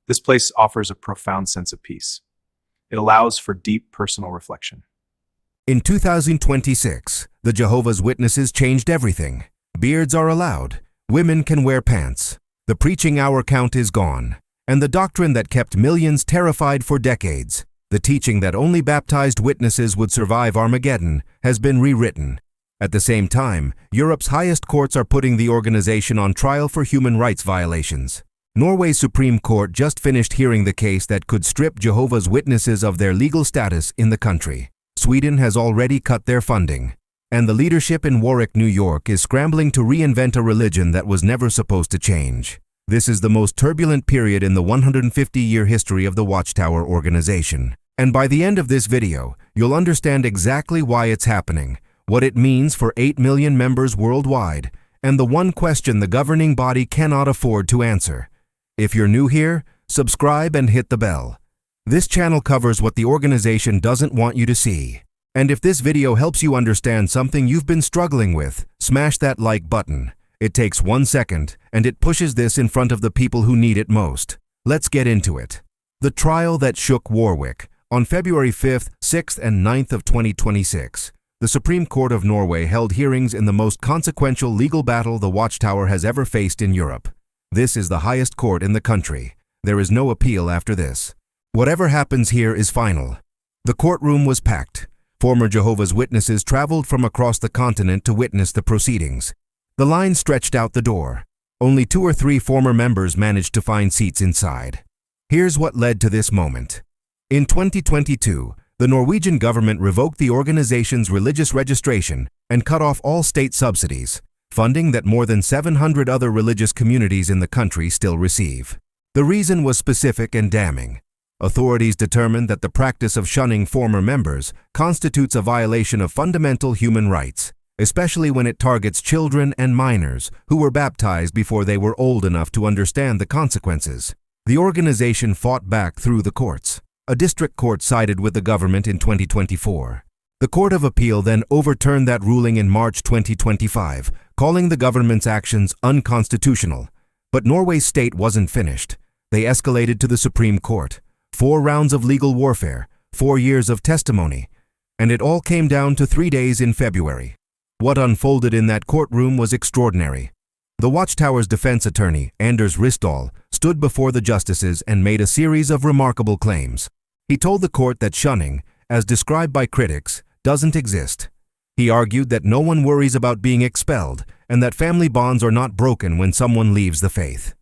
This place offers a profound sense of peace. It allows for deep personal reflection. In 2026, the Jehovah's Witnesses changed everything. Beards are allowed. Women can wear pants. The preaching hour count is gone. And the doctrine that kept millions terrified for decades, the teaching that only baptized witnesses would survive Armageddon, has been rewritten. At the same time, Europe's highest courts are putting the organization on trial for human rights violations. Norway's Supreme Court just finished hearing the case that could strip Jehovah's Witnesses of their legal status in the country. Sweden has already cut their funding. And the leadership in Warwick, New York is scrambling to reinvent a religion that was never supposed to change. This is the most turbulent period in the 150-year history of the Watchtower organization. And by the end of this video, you'll understand exactly why it's happening, what it means for 8 million members worldwide, and the one question the governing body cannot afford to answer. If you're new here, subscribe and hit the bell. This channel covers what the organization doesn't want you to see. And if this video helps you understand something you've been struggling with, smash that like button. It takes 1 second, and it pushes this in front of the people who need it most. Let's get into it. The trial that shook Warwick. On February 5th, 6th, and 9th of 2026, the Supreme Court of Norway held hearings in the most consequential legal battle the Watchtower has ever faced in Europe. This is the highest court in the country. There is no appeal after this. Whatever happens here is final. The courtroom was packed. Former Jehovah's Witnesses traveled from across the continent to witness the proceedings. The line stretched out the door. Only 2 or 3 former members managed to find seats inside. Here's what led to this moment. In 2022, the Norwegian government revoked the organization's religious registration and cut off all state subsidies, funding that more than 700 other religious communities in the country still receive. The reason was specific and damning. Authorities determined that the practice of shunning former members constitutes a violation of fundamental human rights, especially when it targets children and minors who were baptized before they were old enough to understand the consequences. The organization fought back through the courts. A district court sided with the government in 2024. The Court of Appeal then overturned that ruling in March 2025, calling the government's actions unconstitutional. But Norway's state wasn't finished. They escalated to the Supreme Court. 4 rounds of legal warfare, 4 years of testimony, and it all came down to 3 days in February. What unfolded in that courtroom was extraordinary. The Watchtower's defense attorney, Anders Ristall, stood before the justices and made a series of remarkable claims. He told the court that shunning, as described by critics, doesn't exist. He argued that no one worries about being expelled and that family bonds are not broken when someone leaves the faith.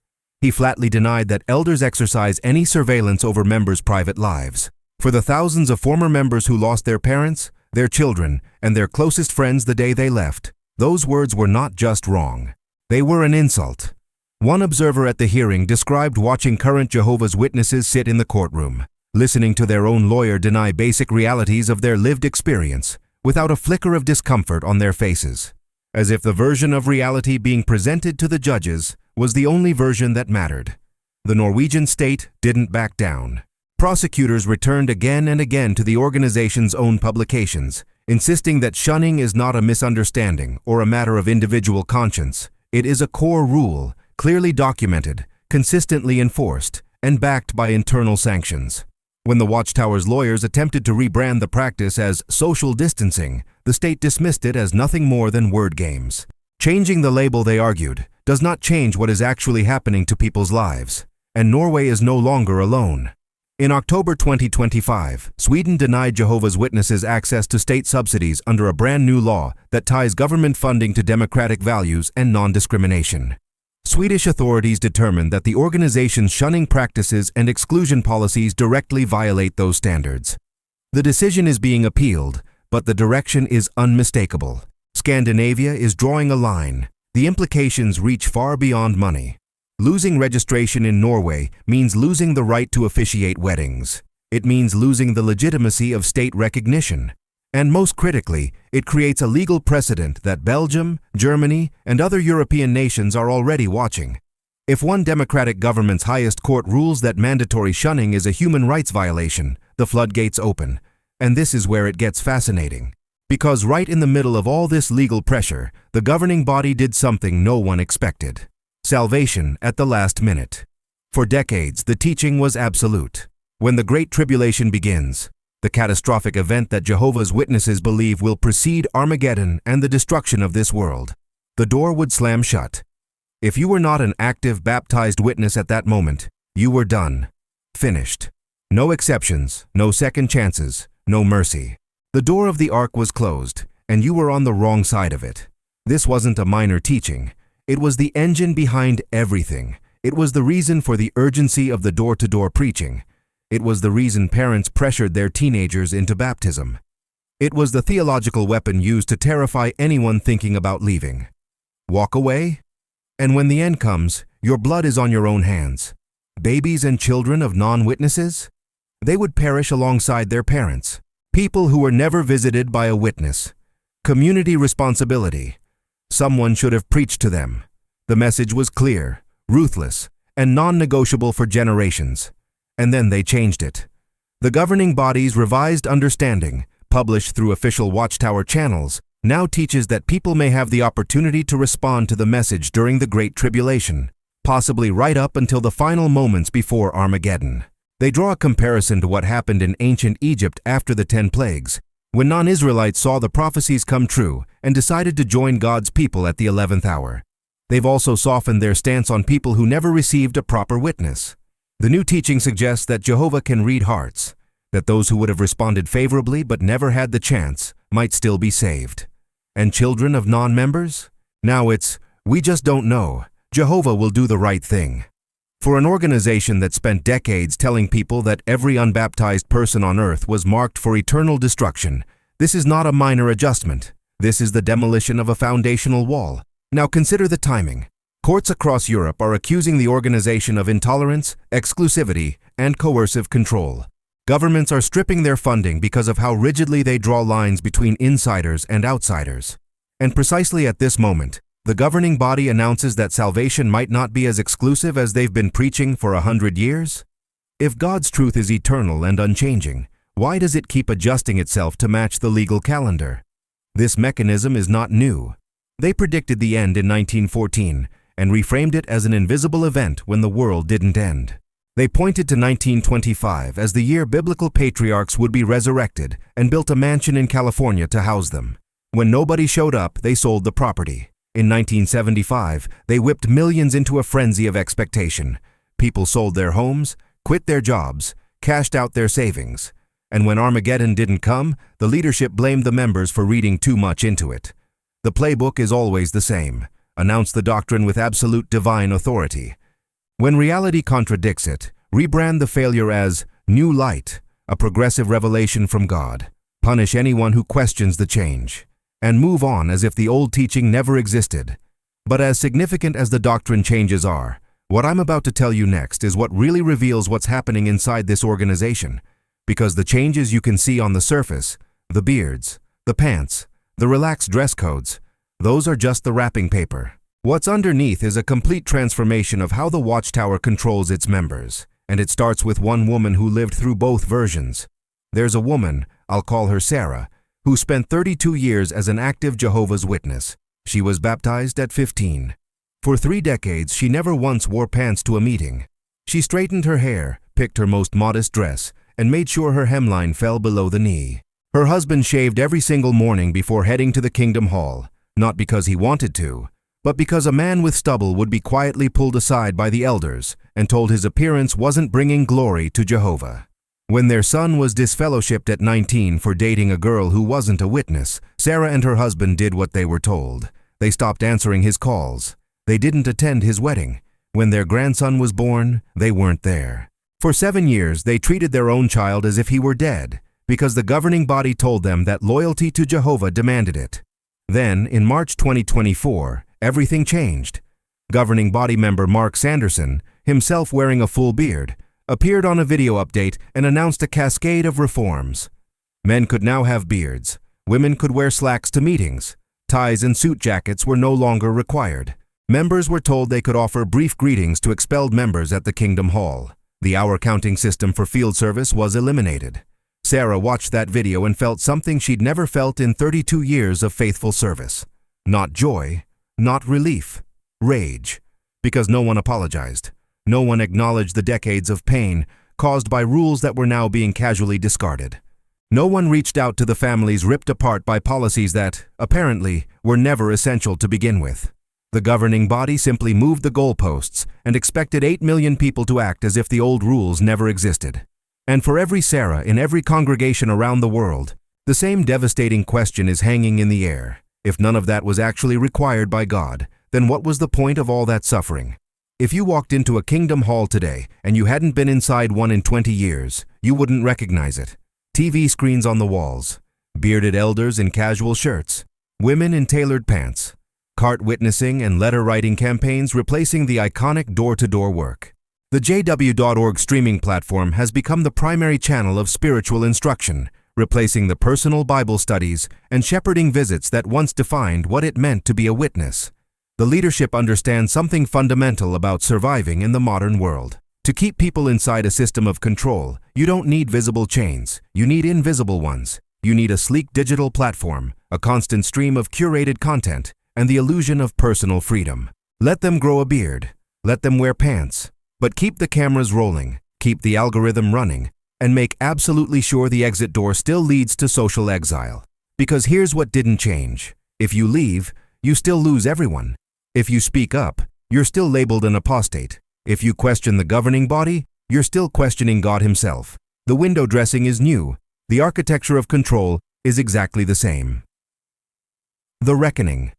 He flatly denied that elders exercise any surveillance over members' private lives. For the thousands of former members who lost their parents, their children, and their closest friends the day they left, those words were not just wrong. They were an insult. One observer at the hearing described watching current Jehovah's Witnesses sit in the courtroom, listening to their own lawyer deny basic realities of their lived experience, without a flicker of discomfort on their faces, as if the version of reality being presented to the judges was the only version that mattered. The Norwegian state didn't back down. Prosecutors returned again and again to the organization's own publications, insisting that shunning is not a misunderstanding or a matter of individual conscience. It is a core rule, clearly documented, consistently enforced, and backed by internal sanctions. When the Watchtower's lawyers attempted to rebrand the practice as social distancing, the state dismissed it as nothing more than word games. Changing the label, they argued, does not change what is actually happening to people's lives, and Norway is no longer alone. In October 2025, Sweden denied Jehovah's Witnesses access to state subsidies under a brand new law that ties government funding to democratic values and non-discrimination. Swedish authorities determined that the organization's shunning practices and exclusion policies directly violate those standards. The decision is being appealed, but the direction is unmistakable. Scandinavia is drawing a line. The implications reach far beyond money. Losing registration in Norway means losing the right to officiate weddings. It means losing the legitimacy of state recognition. And most critically, it creates a legal precedent that Belgium, Germany, and other European nations are already watching. If one democratic government's highest court rules that mandatory shunning is a human rights violation, the floodgates open. And this is where it gets fascinating. Because right in the middle of all this legal pressure, the governing body did something no one expected. Salvation at the last minute. For decades, the teaching was absolute. When the Great Tribulation begins, the catastrophic event that Jehovah's Witnesses believe will precede Armageddon and the destruction of this world, the door would slam shut. If you were not an active, baptized witness at that moment, you were done. Finished. No exceptions, no second chances, no mercy. The door of the ark was closed, and you were on the wrong side of it. This wasn't a minor teaching. It was the engine behind everything. It was the reason for the urgency of the door-to-door preaching. It was the reason parents pressured their teenagers into baptism. It was the theological weapon used to terrify anyone thinking about leaving. Walk away? And when the end comes, your blood is on your own hands. Babies and children of non-witnesses? They would perish alongside their parents. People who were never visited by a witness. Community responsibility. Someone should have preached to them. The message was clear, ruthless, and non-negotiable for generations. And then they changed it. The governing body's revised understanding, published through official Watchtower channels, now teaches that people may have the opportunity to respond to the message during the Great Tribulation, possibly right up until the final moments before Armageddon. They draw a comparison to what happened in ancient Egypt after the 10 plagues, when non-Israelites saw the prophecies come true and decided to join God's people at the 11th hour. They've also softened their stance on people who never received a proper witness. The new teaching suggests that Jehovah can read hearts, that those who would have responded favorably but never had the chance might still be saved. And children of non-members? Now it's, we just don't know. Jehovah will do the right thing. For an organization that spent decades telling people that every unbaptized person on earth was marked for eternal destruction, this is not a minor adjustment. This is the demolition of a foundational wall. Now consider the timing. Courts across Europe are accusing the organization of intolerance, exclusivity, and coercive control. Governments are stripping their funding because of how rigidly they draw lines between insiders and outsiders. And precisely at this moment, the governing body announces that salvation might not be as exclusive as they've been preaching for 100 years? If God's truth is eternal and unchanging, why does it keep adjusting itself to match the legal calendar? This mechanism is not new. They predicted the end in 1914 and reframed it as an invisible event when the world didn't end. They pointed to 1925 as the year biblical patriarchs would be resurrected and built a mansion in California to house them. When nobody showed up, they sold the property. In 1975, they whipped millions into a frenzy of expectation. People sold their homes, quit their jobs, cashed out their savings. And when Armageddon didn't come, the leadership blamed the members for reading too much into it. The playbook is always the same. Announce the doctrine with absolute divine authority. When reality contradicts it, rebrand the failure as new light, a progressive revelation from God. Punish anyone who questions the change. And move on as if the old teaching never existed. But as significant as the doctrine changes are, what I'm about to tell you next is what really reveals what's happening inside this organization. Because the changes you can see on the surface, the beards, the pants, the relaxed dress codes, those are just the wrapping paper. What's underneath is a complete transformation of how the Watchtower controls its members, and it starts with one woman who lived through both versions. There's a woman, I'll call her Sarah, who spent 32 years as an active Jehovah's Witness. She was baptized at 15. For 3 decades, she never once wore pants to a meeting. She straightened her hair, picked her most modest dress, and made sure her hemline fell below the knee. Her husband shaved every single morning before heading to the Kingdom Hall, not because he wanted to, but because a man with stubble would be quietly pulled aside by the elders and told his appearance wasn't bringing glory to Jehovah. When their son was disfellowshipped at 19 for dating a girl who wasn't a witness, Sarah and her husband did what they were told. They stopped answering his calls. They didn't attend his wedding. When their grandson was born, they weren't there. For 7 years, they treated their own child as if he were dead, because the governing body told them that loyalty to Jehovah demanded it. Then, in March 2024, everything changed. Governing body member Mark Sanderson, himself wearing a full beard, appeared on a video update and announced a cascade of reforms. Men could now have beards. Women could wear slacks to meetings. Ties and suit jackets were no longer required. Members were told they could offer brief greetings to expelled members at the Kingdom Hall. The hour counting system for field service was eliminated. Sarah watched that video and felt something she'd never felt in 32 years of faithful service. Not joy, not relief, rage. Because no one apologized. No one acknowledged the decades of pain caused by rules that were now being casually discarded. No one reached out to the families ripped apart by policies that, apparently, were never essential to begin with. The governing body simply moved the goalposts and expected 8 million people to act as if the old rules never existed. And for every Sarah in every congregation around the world, the same devastating question is hanging in the air. If none of that was actually required by God, then what was the point of all that suffering? If you walked into a kingdom hall today and you hadn't been inside one in 20 years, you wouldn't recognize it. TV screens on the walls, bearded elders in casual shirts, women in tailored pants, cart witnessing and letter-writing campaigns replacing the iconic door-to-door work. The JW.org streaming platform has become the primary channel of spiritual instruction, replacing the personal Bible studies and shepherding visits that once defined what it meant to be a witness. The leadership understands something fundamental about surviving in the modern world. To keep people inside a system of control, you don't need visible chains, you need invisible ones. You need a sleek digital platform, a constant stream of curated content, and the illusion of personal freedom. Let them grow a beard, let them wear pants, but keep the cameras rolling, keep the algorithm running, and make absolutely sure the exit door still leads to social exile. Because here's what didn't change. If you leave, you still lose everyone. If you speak up, you're still labeled an apostate. If you question the governing body, you're still questioning God himself. The window dressing is new. The architecture of control is exactly the same. The Reckoning.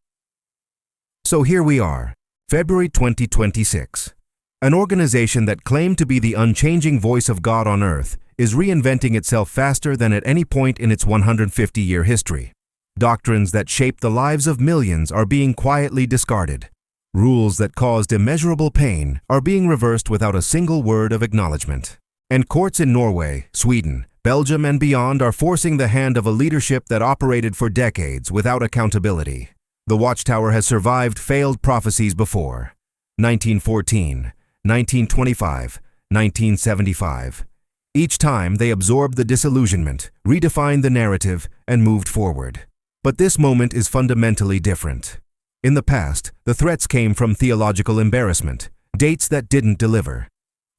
So here we are, February 2026. An organization that claimed to be the unchanging voice of God on earth is reinventing itself faster than at any point in its 150-year history. Doctrines that shape the lives of millions are being quietly discarded. Rules that caused immeasurable pain are being reversed without a single word of acknowledgement. And courts in Norway, Sweden, Belgium, and beyond are forcing the hand of a leadership that operated for decades without accountability. The Watchtower has survived failed prophecies before. 1914, 1925, 1975. Each time they absorbed the disillusionment, redefined the narrative, and moved forward. But this moment is fundamentally different. In the past, the threats came from theological embarrassment, dates that didn't deliver.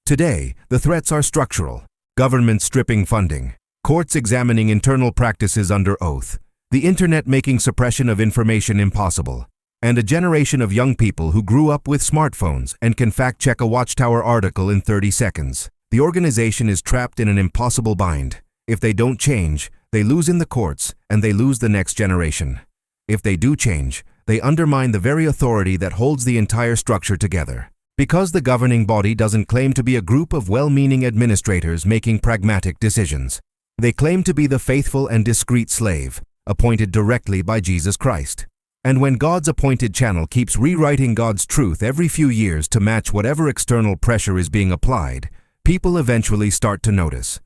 Today, the threats are structural. Government stripping funding, courts examining internal practices under oath, the internet making suppression of information impossible, and a generation of young people who grew up with smartphones and can fact-check a Watchtower article in 30 seconds. The organization is trapped in an impossible bind. If they don't change, they lose in the courts and they lose the next generation. If they do change, they undermine the very authority that holds the entire structure together. Because the governing body doesn't claim to be a group of well-meaning administrators making pragmatic decisions. They claim to be the faithful and discreet slave, appointed directly by Jesus Christ. And when God's appointed channel keeps rewriting God's truth every few years to match whatever external pressure is being applied, people eventually start to notice.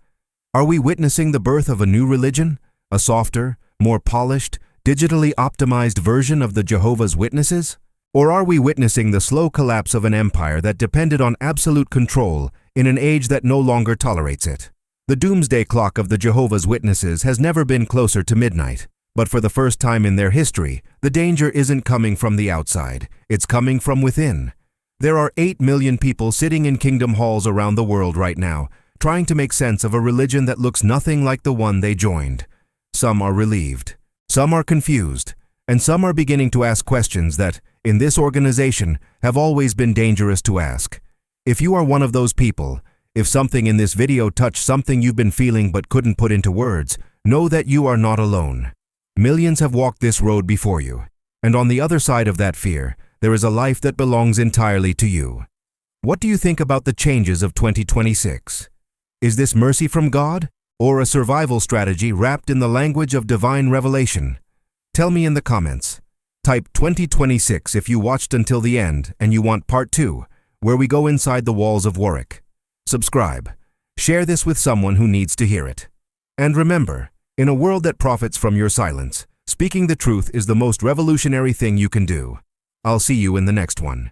Are we witnessing the birth of a new religion? A softer, more polished, digitally optimized version of the Jehovah's Witnesses? Or are we witnessing the slow collapse of an empire that depended on absolute control in an age that no longer tolerates it? The doomsday clock of the Jehovah's Witnesses has never been closer to midnight. But for the first time in their history, the danger isn't coming from the outside, it's coming from within. There are 8 million people sitting in kingdom halls around the world right now, trying to make sense of a religion that looks nothing like the one they joined. Some are relieved, some are confused, and some are beginning to ask questions that, in this organization, have always been dangerous to ask. If you are one of those people, if something in this video touched something you've been feeling but couldn't put into words, know that you are not alone. Millions have walked this road before you, and on the other side of that fear, there is a life that belongs entirely to you. What do you think about the changes of 2026? Is this mercy from God, or a survival strategy wrapped in the language of divine revelation? Tell me in the comments. Type 2026 if you watched until the end and you want part 2, where we go inside the walls of Warwick. Subscribe. Share this with someone who needs to hear it. And remember, in a world that profits from your silence, speaking the truth is the most revolutionary thing you can do. I'll see you in the next one.